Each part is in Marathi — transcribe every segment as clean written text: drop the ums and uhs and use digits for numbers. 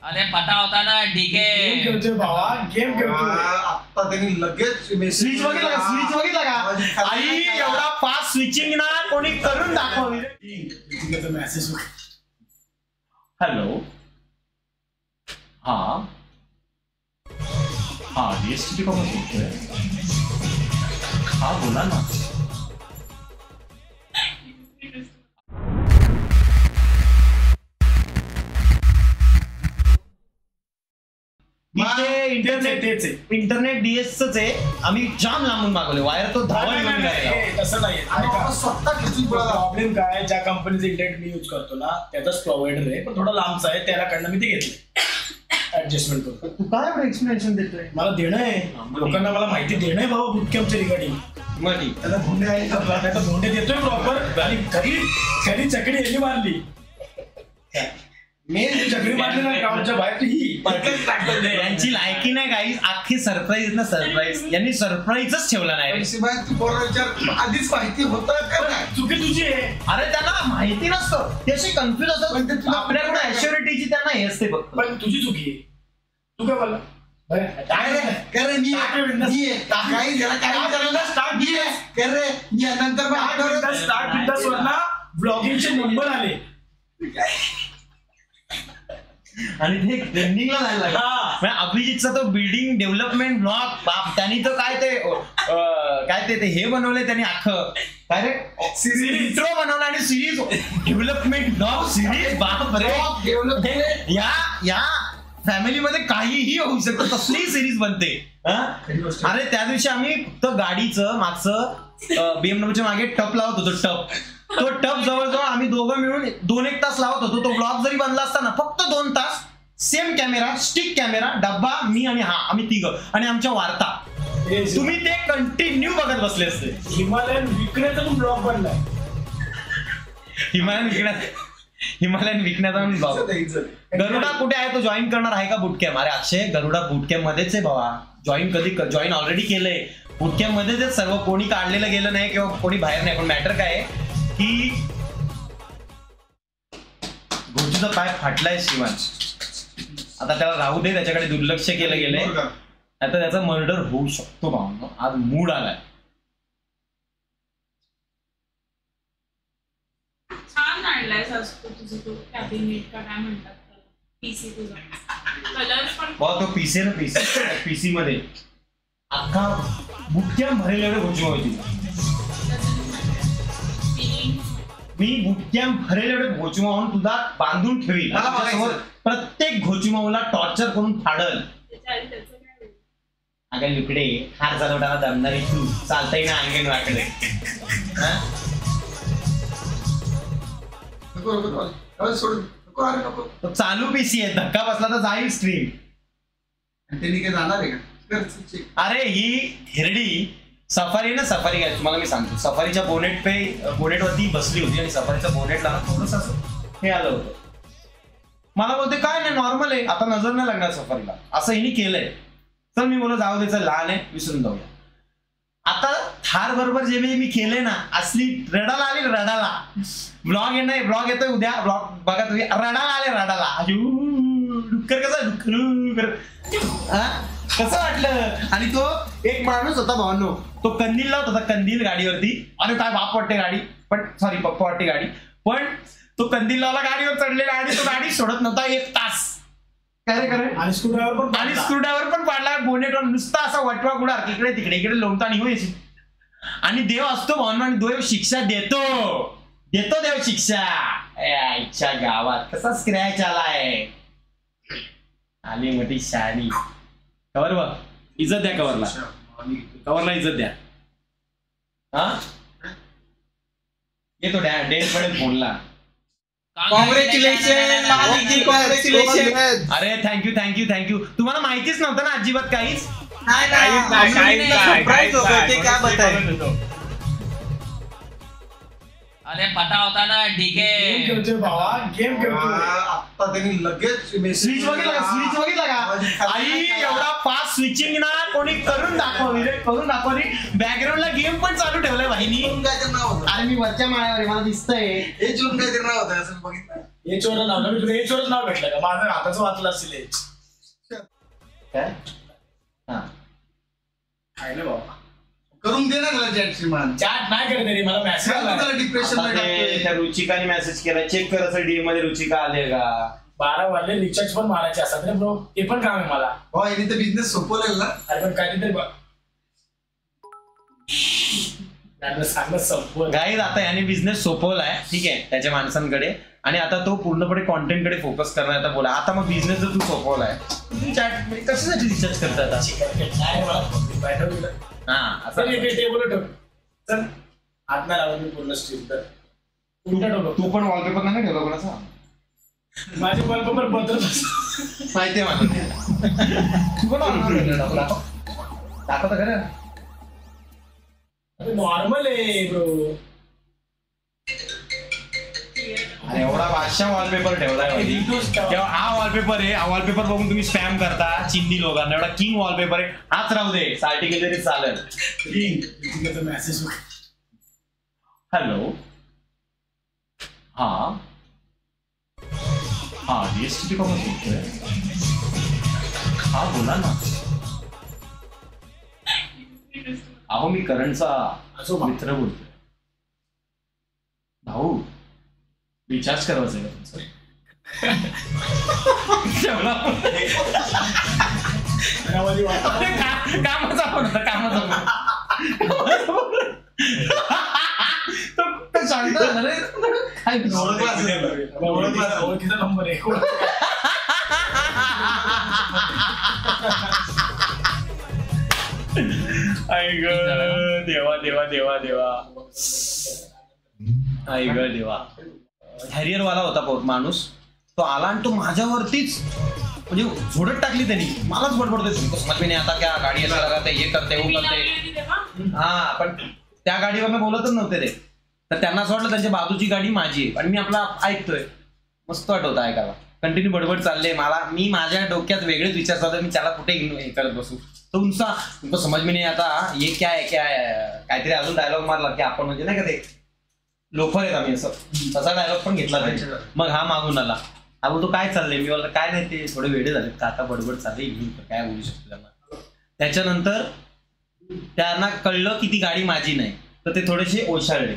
अरे पता होता ना डीके खेळतोय भावा, गेम खेळतोय. आता त्यांनी लगेच स्विच बघितला का आई एवढा फास्ट स्विचिंग ना कोणी करून दाखवली. मेसेज हॅलो हा डीएसटी का बोलतोय. हा बोला ना. इंटरनेट डीएसच आहे. आम्ही जाम लांबून मागवले वायर. तो तसं नाही. प्रॉब्लेम काय, ज्या कंपनीचं इंटरनेट मी यूज करतो ना त्याचाच प्रोव्हायडर आहे, पण थोडा लांबचा आहे, त्याला मी ते घेतलं ऍडजस्टमेंट करून. तू काय एवढं एक्सप्लेनेशन देतोय. मला देणं आहे, लोकांना मला माहिती देणं आहे बाबा बुटकॅम्पच्या रिगार्डिंग. त्याला भोंडे आहे, त्याचा भोंडे देतोय प्रॉपर. आणि घरी चकडी यांनी मारली, मेन चकडी मारली ना गावच्या बाहेर ही. यांची लायकी नाही काही. अख्खी सरप्राईज ना सरप्राईज. यांनी सरप्राईजच ठेवला नाही. आधीच माहिती होतं का. चुकी तुझी आहे. अरे त्यांना माहिती नसतं, ते असे कन्फ्युज असतात. आपल्याकडे अश्युरिटीची त्यांना हे असते फक्त. पण तुझी चुकी आहे. तू काय बोलला ब्लॉगिंगचे नंबर आले आणि ते ट्रेंडिंगला जायला लागला. अभिजितचा तो बिल्डिंग डेव्हलपमेंट ब्लॉग त्यांनी तो काय ते हे बनवलंय त्यांनी अख्खं काय रे इंट्रो बनवला आणि सिरीज डेव्हलपमेंट ब्लॉग सिरीज. बापरे या फॅमिलीमध्ये काहीही होऊ शकतं, तसली सिरीज बनते. अरे त्या दिवशी आम्ही फक्त गाडीचं मागचं बीएमडब्ल्यूच्या मागे टप लावत होतो. तो टप जवळजवळ आम्ही दोघं मिळून 2-1 तास लावत होतो. तो ब्लॉग जरी बनला असता ना फक्त 2 तास. सेम कॅमेरा, स्टिक कॅमेरा, डब्बा, मी आणि आम्ही तिघं आणि आमच्या वार्ता. तुम्ही ते कंटिन्यू बघत बसले असते. हिमालयन विकण्याचा पण ब्लॉग बनलाय. हिमालयन विकण्याचा पण ब्लॉग. गरुडा कुठे आहे, तो जॉईन करणार आहे का बुटकॅम्प. अरे अक्षय गरुडा बुटकॅम्प मध्येच आहे भावा. जॉईन ऑलरेडी केलंय. बुटकॅम्प मध्येच सर्व. कोणी काढलेलं गेलं नाही किंवा कोणी बाहेर नाही. पण मॅटर काय आहे की गोचूचा पाय फाटलाय शिवान. आता त्याला राहू दे, त्याच्याकडे दुर्लक्ष केलं गेलंय. आता त्याचा मर्डर होऊ शकतो भावना. आज मूड आलाय. छान आणलाय तुझं तो कॅबिनेट का काय म्हणतात पीसी तुझा. कलर्स पण तो पीसी ना पीसी मध्ये अख्खा बुटकॅम्प भरेल एवढे घोचू होती. मी बुटकॅम्प भरेल एवढे घोचुमावून तुझा बांधून ठेवील. प्रत्येक घोचुमाऊला टॉर्चर करून फाडल. अगं इकडे हार चालवताना दमणारी तू चालताय ना अंगण वाकडे. चालू पीसी आहे. धक्का बसला तर जाईल स्ट्रीम. त्यांनी काय जाणार आहे का. अरे ही हिरडी सफारी ना सफारी काय तुम्हाला मी सांगतो. सफारीच्या बोनेटवरती बसली होती आणि सफारीच्या बोनेटला ना थोडंसं असं हे आलं होतं. मला बोलते काय नाही नॉर्मल आहे, आता नजर नाही लागणार सफारीला, असं हिने केलंय. तर मी बोललो जाऊ द्यायचं, लहान आहे विसरून जाऊया. आता थार बरोबर जे मी केलंय ना असली रडाला आली. रडाला ब्लॉग येतोय उद्या. ब्लॉग बघा तुम्ही. रडाला आले रडाला. डुक्कर कसं डुक्कर कसं वाटलं. आणि तो एक माणूस होता भावांनो, तो कंदीलला होता. कंदील गाडीवरती. अरे काय बाप वाटते गाडी, पण सॉरी पप्पा वाटते गाडी. पण तो कंदील लावला गाडीवर चढलेला आणि तो गाडी सोडत नव्हता 1 तास. आणि स्क्रूड्रायव्हर पण पाडला बोनेटवर. नुसता असा वटवा गुडार इकडे तिकडे लोंबता आणि होईल. आणि देव असतो भावना आणि देव शिक्षा देतो देव शिक्षा. इच्छा गावात कसा स्क्रॅच आलाय. आली मोठी शाणी. कवर बघ, इज्जत द्या कवरला इज्जत द्या. हा येतो डेट पडेल फोनला. कॉंग्रॅच्युलेशन. अरे थँक्यू. तुम्हाला माहितीच नव्हतं ना अजिबात काहीच. अरे पता होता ना गेम डीके खेळतोय भावा, गेम खेळतोय. आता त्यांनी लगेच स्विच बघितला का? स्विच बघितला का? आई एवढा फास्ट स्विचिंग ना कोणी करून दाखवली रे, करून दाखवली. बॅकग्राऊंडला गेम पण चालू ठेवलाय भाईनी. काहीतरी नाव होतं अरे मी वरच्या माळ्यावर मला दिसतंय. हे जून काहीतरी नाव होतं असं बघितलं. हे चोर नाव मी तुला हे चोरच नाव भेटलं का? माझं हाताचं वाचलं असेल हे. काय? हा. काय ना बाबा, करून दे ना त्याला चॅट श्रीमान. चॅट नाही करत रे, मला मेसेज आला. त्याला डिप्रेशन आता ते त्या रुचिकाने मेसेज केला, चेक कर असं डीएम मध्ये रुचिका आले का. 12 वाजले, रिचार्ज पण मारायचे असतात रे ब्रो, ते पण काम आहे मला. हो यांनी तर बिझनेस सोपवलेला ना. अरे पण काहीतरी सांगत संपवत. गाईज आता याने बिझनेस सोपवलाय, ठीक आहे, त्याच्या माणसांकडे, आणि आता तो पूर्णपणे कॉन्टेंट कडे फोकस करणार. आता बोला, आता मग बिझनेस जर तू सोपवलाय, चॅट कशासाठी रिचार्ज करतात? नाही मला पाठवलं. हा असं टेबल ठेव. चल हात नाही लावत मी पूर्ण स्ट्रीम तर उलटा ठेवलो. तू पण वॉलपेपर नाही ठेवला कोणाचा? माझे वॉलपेपर बदलत असतो. माहितीये मला. तू पण दाखवता खरं नॉर्मल आहे ब्रो. एवढा बादशाह वॉलपेपर ठेवलाय माहिती. तेव्हा हा वॉलपेपर आहे, हा वॉलपेपर बघून तुम्ही स्पॅम करता चिंदी लोकांना. एवढा किंग वॉलपेपर आहे, हाच राहू दे, सार्टिकल तरी चालेल. मेसेज हॅलो, हा हा डीएसटी का बोलतोय? हा बोला ना. अहो मी करणचा मित्र बोलतोय. भाऊ रिचार्ज करायचं आहे का तुमचं? कामाचा फोन होता, कामाचा फोन. तो शांत झाला रे. ओळखीचा नंबर आहे. आई ग देवा देवा देवा देवा, आई ग देवा. हॅरियर वाला होता माणूस, तो आला आणि तो माझ्यावरतीच म्हणजे झोडत टाकली त्यांनी. मलाच बडबडतोय, तुमको समज में नहीं आता क्या, गाडी असं लगाते, हे करते, वो करते. हा पण त्या गाडीवरनं बोलतच नव्हते ते, तर त्यांना असं वाटलं त्यांच्या बाजूची गाडी माझी आहे आणि मी आपला ऐकतोय. मस्त वाटत ऐकायला. कंटिन्यू बडबड चालले. मी माझ्या डोक्यात वेगळेच विचार चालले, मी त्याला कुठे हे करत बसू. तो तुमको समज में नहीं आता, ये क्या है क्या है, काहीतरी अजून डायलॉग मारला की आपण म्हणजे नाही का ते लोफर आहेत आम्ही, असं तसा डायलॉग पण घेतला त्याने. मग हा मागून आला, हा बोलतो काय चाललंय. मी बोलतो काय नाही, ते थोडे वेडे झाले का आता, बडबड चालली, काय बोलू शकतो त्यांना. त्याच्यानंतर त्यांना कळलं की ती गाडी माझी नाही, तर ते थोडेसे ओशाळले,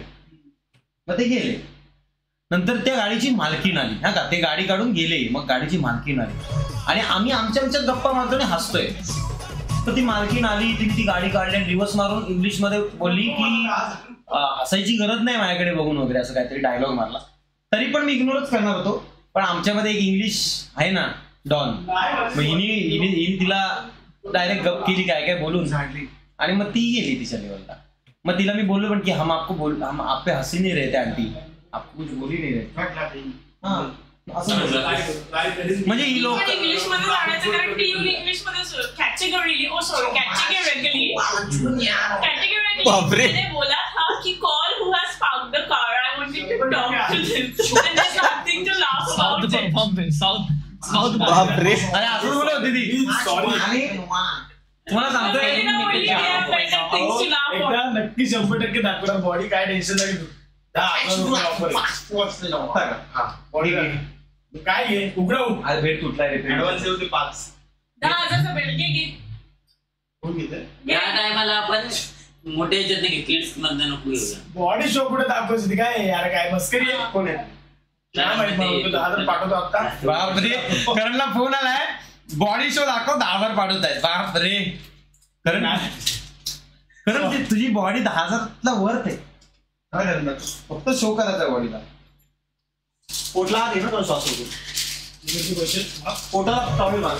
मग ते गेले. नंतर त्या गाडीची मालकीण आली, हा का, ते गाडी काढून गेले. मग गाडीची मालकीण आली आणि आम्ही आमच्या गप्पा मारतो आणि हसतोय. तर ती मालकीण आली, तिने ती गाडी काढली, रिव्हर्स मारून इंग्लिश मध्ये बोलली की हसायची गरज नाही माझ्याकडे बघून वगैरे, असं काहीतरी डायलॉग मारला. तरी पण मी इग्नोरच करणार होतो, पण आमच्यामध्ये एक इंग्लिश आहे ना डॉन, मग हिने तिला डायरेक्ट गप केली काय काय बोलून झाडली आणि मग ती गेली तिच्या लेवलला. मग तिला मी बोललो पण की हम आप पे हंसी नहीं रहते आंटी, आपको कुछ बोली नहीं रहते. हा असं म्हणजे ही लोक इंग्लिश मध्ये जाण्याचं कारण टीव्ही इंग्लिश मध्ये कॅटेगरी मैंने बोला था कि call who has parked the car, I wanted to talk to him and there nothing to laugh about. South बापरे, अरे असं बोलत होती ती. सॉरी, तुम्हाला सांगतोय एकदा नक्की 100% दाखवणार. बॉडी काय टेन्शन नाही तू. काय घे उघडव. आज भेट तुटलाय रे. 10,000चा बेल्ट घे. या टायमाला आपण मोठे याच्यात नाही, किड्स मध्ये नको घेऊया. बॉडी शो कुठे दाखवायची काय यार, काय मस्करी आहे. कोण आहे काय माहित. मला 10,000 पाठवतो आता. बापरे, करणला फोन आलाय, बॉडी शो दाखव, 10,000 पाठवत आहे. बापरे करण, तुझी बॉडी 10,000ला वर्थ आहे. फक्त शो करायचा बॉडीला. पोटला हात आहे ना, श्वास होतो पोटाला टॉवेल मार.